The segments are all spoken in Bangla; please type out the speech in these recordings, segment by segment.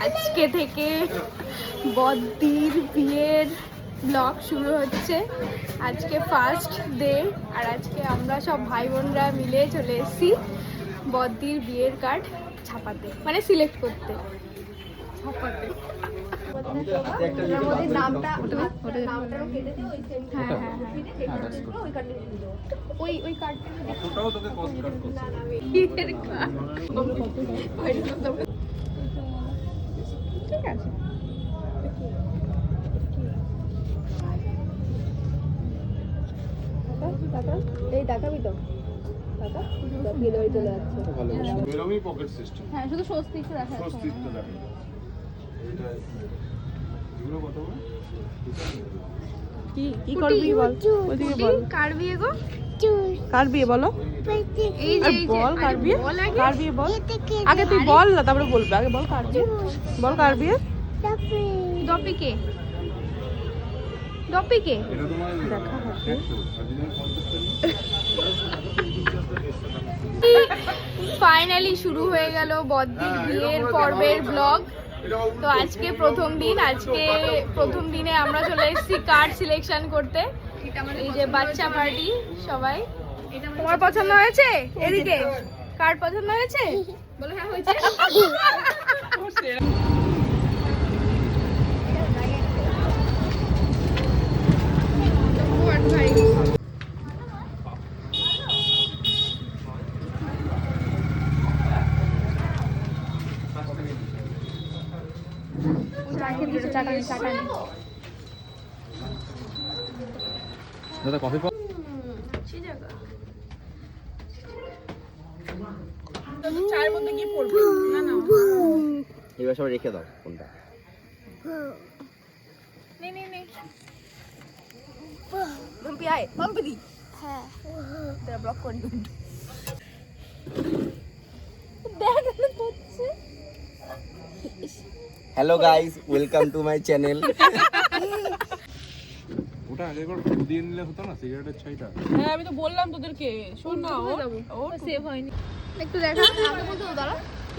আজকে থেকে বদ্দির বিয়ের ব্লগ শুরু হচ্ছে। আজকে ফার্স্ট ডে আর আজকে আমরা সব ভাই বোনরা মিলে চলে এসেছি বদ্দির বিয়ের কার্ড ছাপাতে, মানে সিলেক্ট করতে। ছাপাতে ওই কার্ড ঠিক আছে। এই দেখাবি তো টাকা ডেলিভারি চলে যাচ্ছে। এরকমই পকেট সিস্টেম। হ্যাঁ, শুধু স্বস্তিকটা দেখা যাচ্ছে। স্বস্তিকটা দেখা। এটা এগুলো কত বড়? কি করবি বল? ওদিকে বল। কার বিয়ে গো? কার বিয়ে বলো? এই যে বল কার বিয়ে? কার বিয়ে বল? আগে তুই বল না, তারপরে বলবি। আগে বল কার বিয়ে? বল কার বিয়ে? দপিকে। দপিকে এটা তোমার দেখা হচ্ছে। ফাইনালি শুরু হয়ে গেল বদ্দির বিয়ের পর্বের ব্লগ। তো আজকে প্রথম দিনে আমরা চলে এসেছি কার্ড সিলেকশন করতে। এই যে বাচ্চা পার্টি সবাই। তোমার পছন্দ হয়েছে? এদিকে কার্ড পছন্দ হয়েছে? বলো হ্যাঁ হয়েছে। দাদা কফি পাও? চায়ের মধ্যে কি পড়বে? না না এবার সব রেখে দাও ফোনটা। নে মাম্পি আয়, মাম্পি দি। হ্যাঁ তেরা ব্লক করে দিন। দেখ না করছে। Hello guys, welcome to my channel. ওটা আগে একবার দিয়ে নিলে হতো না সিগারেটের ছাইটা? হ্যাঁ আমি তো বললাম তোদেরকে, শোন না ও সেভ হয়নি। একটু দেখা আমাকে বলতে দাঁড়া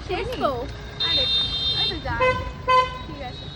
শেষ তো। আরে আরে যা ঠিক আছে।